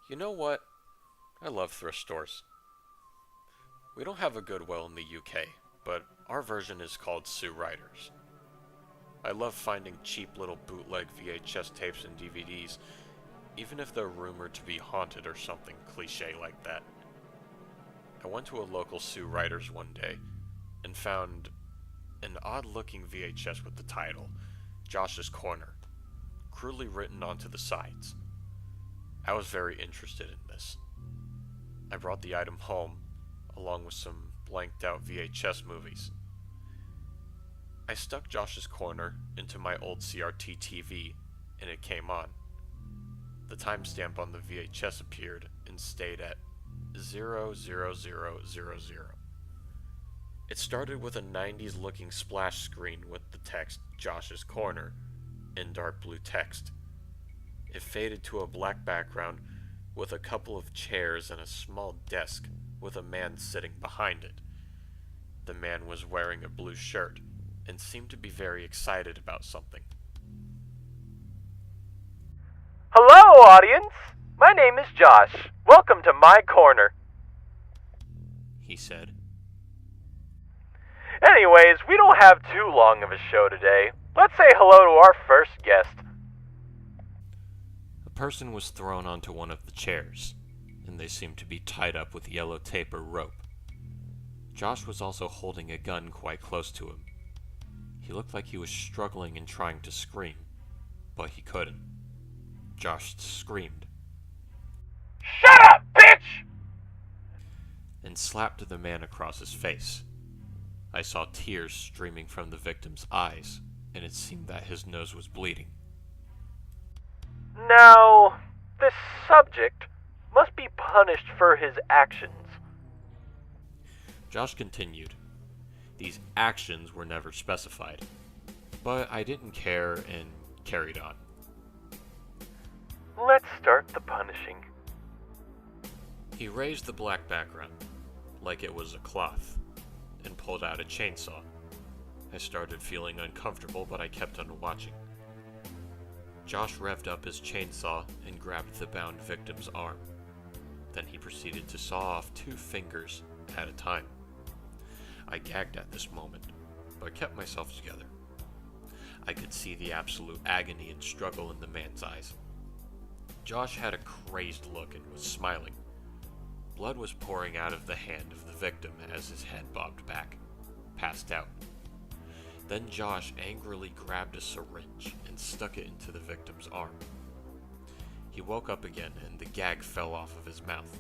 You know what? I love thrift stores. We don't have a Goodwill in the UK, but our version is called Sue Riders. I love finding cheap little bootleg VHS tapes and DVDs, even if they're rumored to be haunted or something cliche like that. I went to a local Sue Riders one day and found an odd looking VHS with the title, Josh's Corner, crudely written onto the sides. I was very interested in this. I brought the item home, along with some blanked out VHS movies. I stuck Josh's Corner into my old CRT TV, and it came on. The timestamp on the VHS appeared and stayed at 00000. It started with a 90s looking splash screen with the text Josh's Corner in dark blue text. It faded to a black background with a couple of chairs and a small desk with a man sitting behind it. The man was wearing a blue shirt and seemed to be very excited about something. Hello, audience! My name is Josh. Welcome to my corner. He said. Anyways, we don't have too long of a show today. Let's say hello to our first guest. A person was thrown onto one of the chairs, and they seemed to be tied up with yellow tape or rope. Josh was also holding a gun quite close to him. He looked like he was struggling and trying to scream, but he couldn't. Josh screamed, Shut up, bitch! and slapped the man across his face. I saw tears streaming from the victim's eyes, and it seemed that his nose was bleeding. Now, this subject must be punished for his actions. Josh continued. These actions were never specified, but I didn't care and carried on. Let's start the punishing. He raised the black background, like it was a cloth, and pulled out a chainsaw. I started feeling uncomfortable, but I kept on watching. Josh revved up his chainsaw and grabbed the bound victim's arm. Then he proceeded to saw off 2 fingers at a time. I gagged at this moment, but kept myself together. I could see the absolute agony and struggle in the man's eyes. Josh had a crazed look and was smiling. Blood was pouring out of the hand of the victim as his head bobbed back, passed out. Then Josh angrily grabbed a syringe and stuck it into the victim's arm. He woke up again and the gag fell off of his mouth.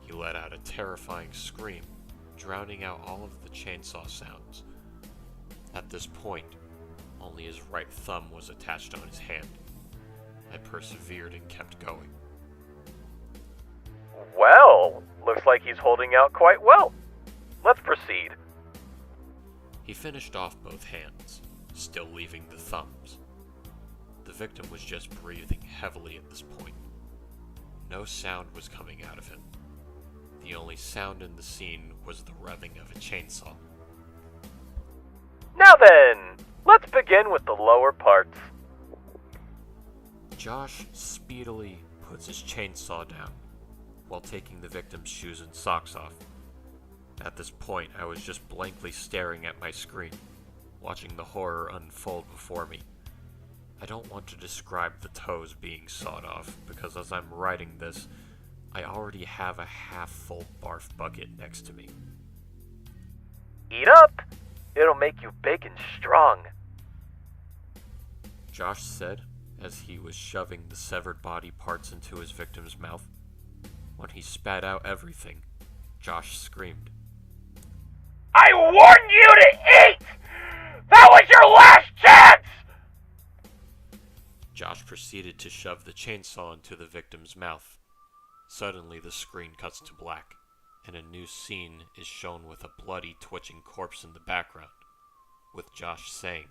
He let out a terrifying scream, drowning out all of the chainsaw sounds. At this point, only his right thumb was attached on his hand. I persevered and kept going. Well, looks like he's holding out quite well. Let's proceed. He finished off both hands, still leaving the thumbs. The victim was just breathing heavily at this point. No sound was coming out of him. The only sound in the scene was the revving of a chainsaw. Now then, let's begin with the lower parts. Josh speedily puts his chainsaw down, while taking the victim's shoes and socks off. At this point, I was just blankly staring at my screen, watching the horror unfold before me. I don't want to describe the toes being sawed off, because as I'm writing this, I already have a half-full barf bucket next to me. Eat up! It'll make you big and strong. Josh said, as he was shoving the severed body parts into his victim's mouth. When he spat out everything, Josh screamed, I warned you to eat! That was your last chance! Josh proceeded to shove the chainsaw into the victim's mouth. Suddenly the screen cuts to black, and a new scene is shown with a bloody, twitching corpse in the background, with Josh saying,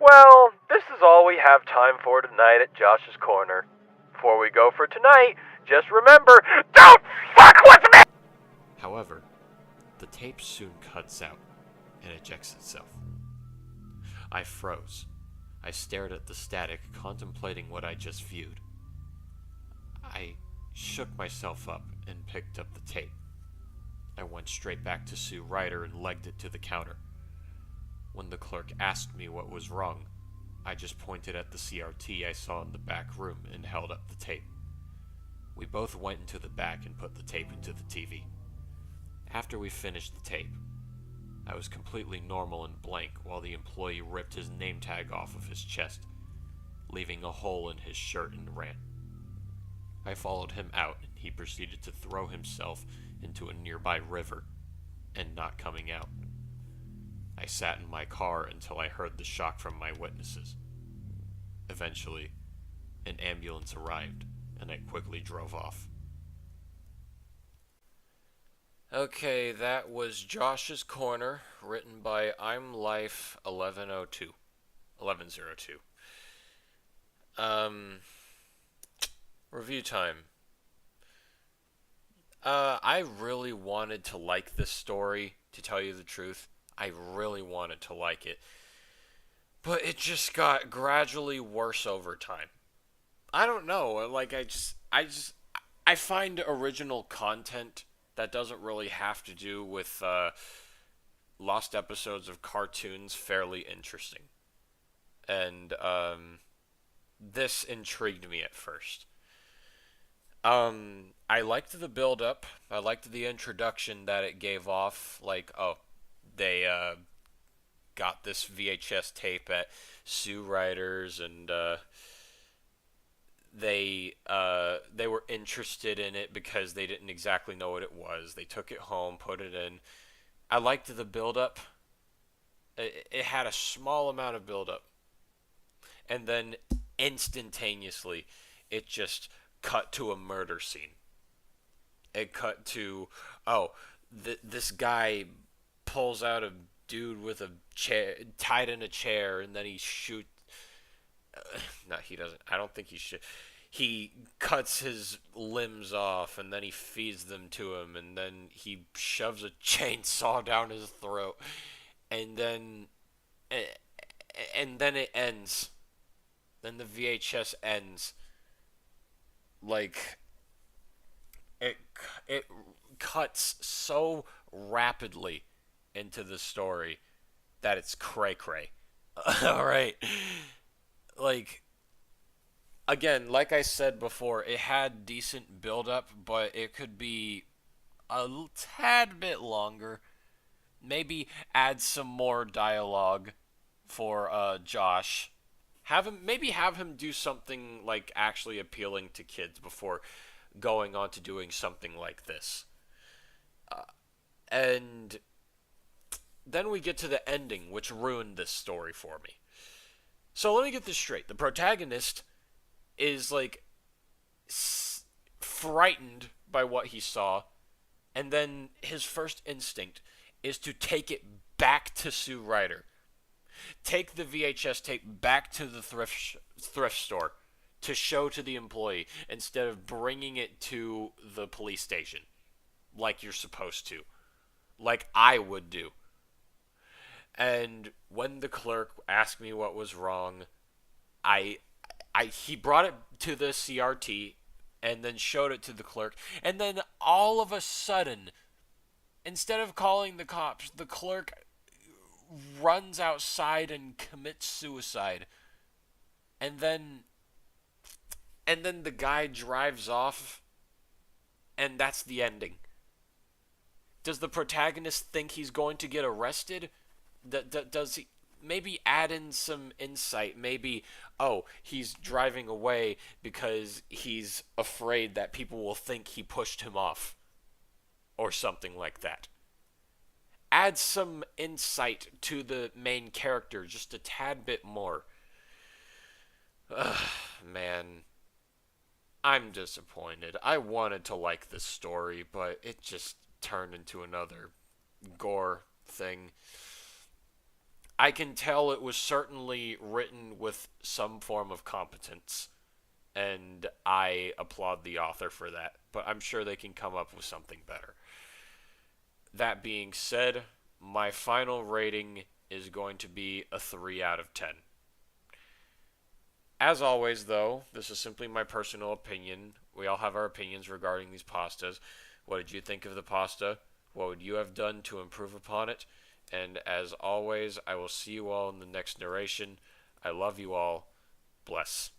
Well, this is all we have time for tonight at Josh's Corner. Before we go for tonight, just remember, don't fuck with me! However, the tape soon cuts out and ejects itself. I froze. I stared at the static, contemplating what I just viewed. I shook myself up and picked up the tape. I went straight back to Sue Ryder and legged it to the counter. When the clerk asked me what was wrong, I just pointed at the CRT I saw in the back room and held up the tape. We both went into the back and put the tape into the TV. After we finished the tape, I was completely normal and blank while the employee ripped his name tag off of his chest, leaving a hole in his shirt, and ran. I followed him out and he proceeded to throw himself into a nearby river and not coming out. I sat in my car until I heard the shock from my witnesses. Eventually, an ambulance arrived and I quickly drove off. Okay, that was Josh's Corner, written by ImLife1102. 1102. Review time. I really wanted to like this story, to tell you the truth. I really wanted to like it. But it just got gradually worse over time. I don't know, like I find original content that doesn't really have to do with lost episodes of cartoons fairly interesting. And this intrigued me at first. I liked the build up. I liked the introduction that it gave off. Like, oh, they got this VHS tape at Sue Ryder's, and they were interested in it because they didn't exactly know what it was. They took it home, put it in. I liked the build up. It had a small amount of build up, and then instantaneously, it just cut to a murder scene. It cut to, oh, this guy pulls out a dude with a chair, tied in a chair, and then he shoots. No, he doesn't. I don't think he should. He cuts his limbs off, and then he feeds them to him, and then he shoves a chainsaw down his throat, and then it ends. Then the VHS ends. Like, it cuts so rapidly into the story that it's cray-cray. Alright. Like, again, like I said before, it had decent build-up, but it could be a tad bit longer. Maybe add some more dialogue for Josh. Have him do something like actually appealing to kids before going on to doing something like this. And then we get to the ending, which ruined this story for me. So let me get this straight. The protagonist is like frightened by what he saw, and then his first instinct is to take it back to Sue Ryder. Take the VHS tape back to the thrift store to show to the employee instead of bringing it to the police station like you're supposed to, like I would do. And when the clerk asked me what was wrong, he brought it to the CRT and then showed it to the clerk, and then all of a sudden, instead of calling the cops, the clerk runs outside and commits suicide. And then the guy drives off, and that's the ending. Does the protagonist think he's going to get arrested? Does he maybe add in some insight? Maybe, oh, he's driving away because he's afraid that people will think he pushed him off, or something like that. Add some insight to the main character, just a tad bit more. Ugh, man. I'm disappointed. I wanted to like this story, but it just turned into another gore thing. I can tell it was certainly written with some form of competence, and I applaud the author for that, but I'm sure they can come up with something better. That being said, my final rating is going to be a 3 out of 10. As always, though, this is simply my personal opinion. We all have our opinions regarding these pastas. What did you think of the pasta? What would you have done to improve upon it? And as always, I will see you all in the next narration. I love you all. Bless.